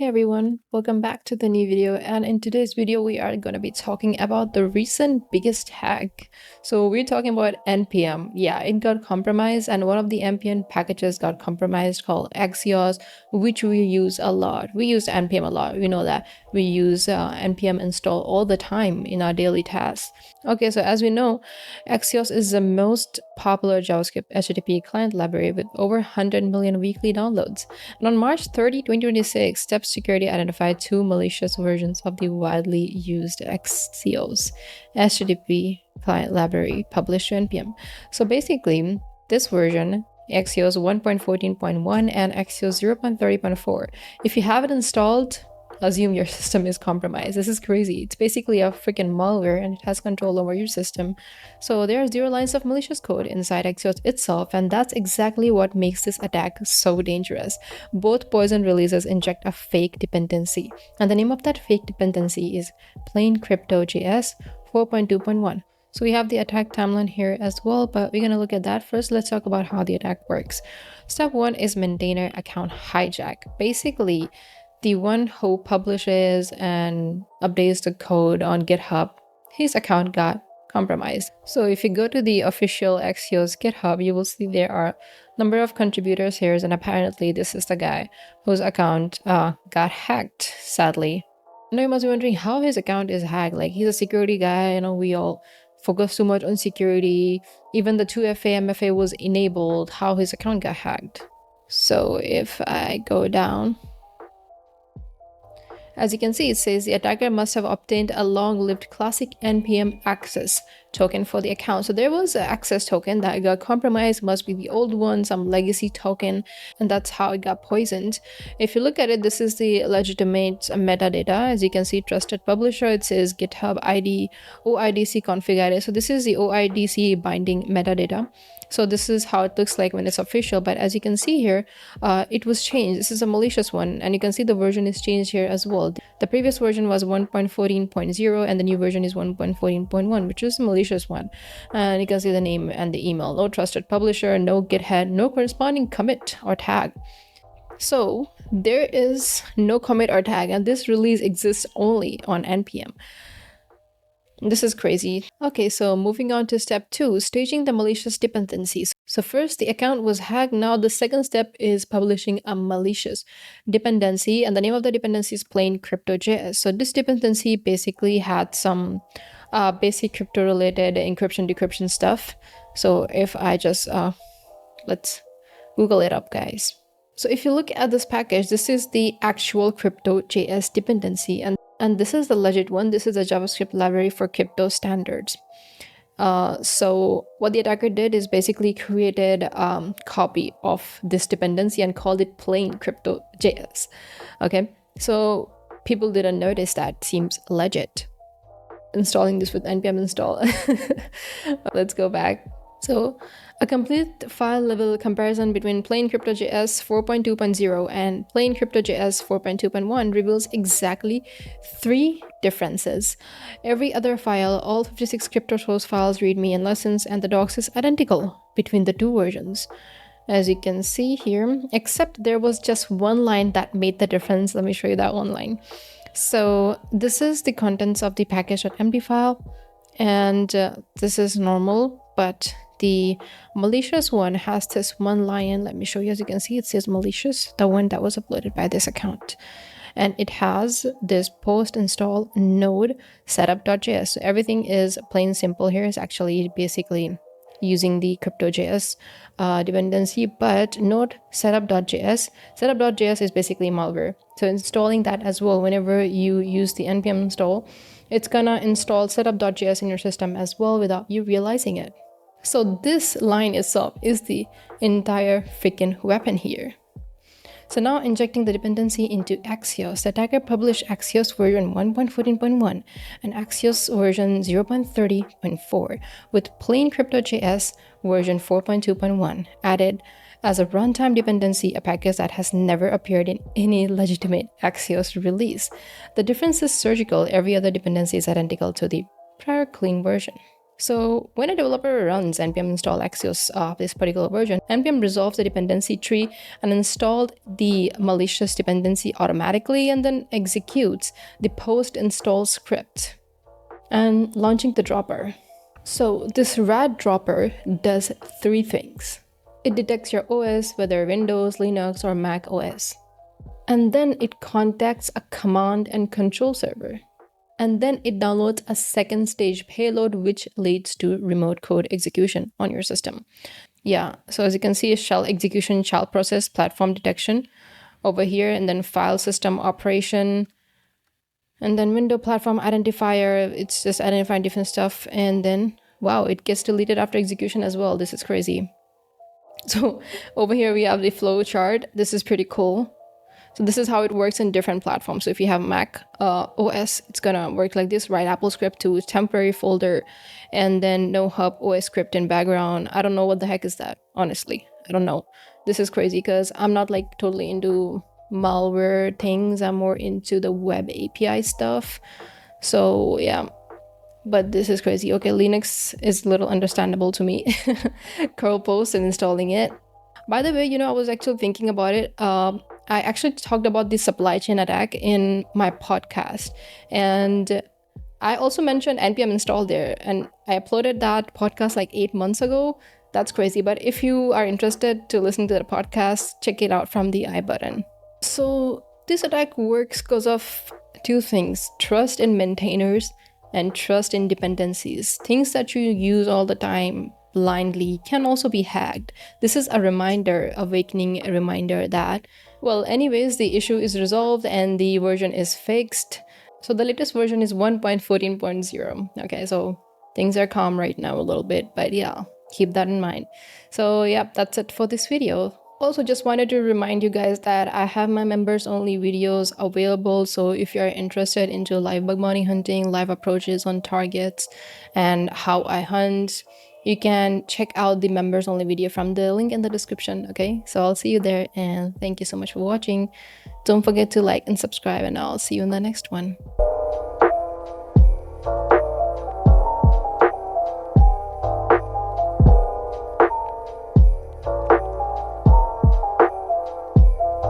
Hey everyone, welcome back to the new video, and in today's video we are going to be talking about the recent biggest hack. So we're talking about NPM. Yeah, it got compromised and one of the NPM packages got compromised called Axios, which we use a lot. We use NPM a lot. We know that we use NPM install all the time in our daily tasks. Okay, so as we know, Axios is the most popular JavaScript HTTP client library with over 100 million weekly downloads. And on March 30, 2026, Step Security identified two malicious versions of the widely used Axios HTTP client library published to NPM. So basically, this version, Axios 1.14.1 and Axios 0.30.4, if you have it installed, assume your system is compromised. This is crazy. It's basically a freaking malware and it has control over your system. So there are 0 lines of malicious code inside Axios itself, and that's exactly what makes this attack so dangerous. Both poison releases inject a fake dependency, and the name of that fake dependency is plain crypto.js 4.2.1. So we have the attack timeline here as well, but we're going to look at that first. Let's talk about how the attack works. Step 1 is maintainer account hijack. Basically, the one who publishes and updates the code on GitHub, his account got compromised. So if you go to the official Axios GitHub, you will see there are a number of contributors here, and apparently this is the guy whose account got hacked, sadly. Now you must be wondering how his account is hacked. Like, he's a security guy, we all focus too much on security. Even the 2FA MFA was enabled, how his account got hacked. So if I go down, as you can see, it says the attacker must have obtained a long-lived classic NPM access token for the account. So there was an access token that got compromised, must be the old one, some legacy token, and that's how it got poisoned. If you look at it, this is the legitimate metadata. As you can see, trusted publisher, it says GitHub ID, OIDC config ID. So this is the OIDC binding metadata. So this is how it looks like when it's official, but as you can see here, it was changed. This is a malicious one, and you can see the version is changed here as well. The previous version was 1.14.0 and the new version is 1.14.1, which is a malicious one. And you can see the name and the email. No trusted publisher, no GitHub, no corresponding commit or tag. So there is no commit or tag, and this release exists only on NPM. This is crazy. Okay, so moving on to step 2, staging the malicious dependencies. So first, the account was hacked. Now the second step is publishing a malicious dependency, and the name of the dependency is plain crypto.js. So this dependency basically had some basic crypto related encryption decryption stuff. So if I just let's Google it up, guys. So if you look at this package, this is the actual crypto.js dependency, and this is the legit one. This is a JavaScript library for crypto standards. So what the attacker did is basically created a copy of this dependency and called it plain crypto.js. Okay, so people didn't notice that. Seems legit. Installing this with npm install. Let's go back. So a complete file level comparison between plain crypto.js 4.2.0 and plain crypto.js 4.2.1 reveals exactly 3 differences. Every other file, all 56 crypto source files, readme and lessons, and the docs is identical between the 2 versions. As you can see here, except there was just one line that made the difference. Let me show you that one line. So this is the contents of the package.md file, and this is normal, but the malicious one has this one line. Let me show you. As you can see, it says malicious, the one that was uploaded by this account. And it has this post install node setup.js. So everything is plain simple here. It's actually basically using the crypto.js dependency, but node setup.js. Setup.js is basically malware. So installing that as well, whenever you use the npm install, it's gonna install setup.js in your system as well without you realizing it. So this line itself is the entire freaking weapon here. So now injecting the dependency into Axios, the attacker published Axios version 1.14.1 and Axios version 0.30.4 with plain crypto.js version 4.2.1 added as a runtime dependency, a package that has never appeared in any legitimate Axios release. The difference is surgical. Every other dependency is identical to the prior clean version. So when a developer runs npm install Axios of this particular version, npm resolves the dependency tree and installed the malicious dependency automatically, and then executes the post install script and launching the dropper. So this rad dropper does 3 things. It detects your OS, whether Windows, Linux, or Mac OS. And then it contacts a command and control server. And then it downloads a second stage payload, which leads to remote code execution on your system. Yeah, so as you can see, shell execution, child process, platform detection over here, and then file system operation, and then window platform identifier. It's just identifying different stuff. And then, wow, it gets deleted after execution as well. This is crazy. So over here we have the flow chart. This is pretty cool. So this is how it works in different platforms. So if you have Mac OS, it's gonna work like this: write Apple script to temporary folder, and then no hub OS script in background. I don't know what the heck is that, honestly. I don't know. This is crazy because I'm not like totally into malware things. I'm more into the web API stuff. So yeah, but this is crazy. Okay, Linux is a little understandable to me. Curl post and installing it. By the way, I was actually thinking about it. I actually talked about the supply chain attack in my podcast, and I also mentioned npm install there, and I uploaded that podcast like 8 months ago. That's crazy. But if you are interested to listen to the podcast, check it out from the I button. So this attack works because of 2 things: trust in maintainers and trust in dependencies. Things that you use all the time blindly can also be hacked. This is a reminder, awakening a reminder that, well, anyways, the issue is resolved and the version is fixed. So the latest version is 1.14.0. Okay, so things are calm right now a little bit, but yeah, keep that in mind. So yeah, that's it for this video. Also, just wanted to remind you guys that I have my members only videos available. So if you're interested into live bug bounty hunting, live approaches on targets, and how I hunt, you can check out the members only video from the link in the description. Okay, so I'll see you there, and thank you so much for watching. Don't forget to like and subscribe, and I'll see you in the next one.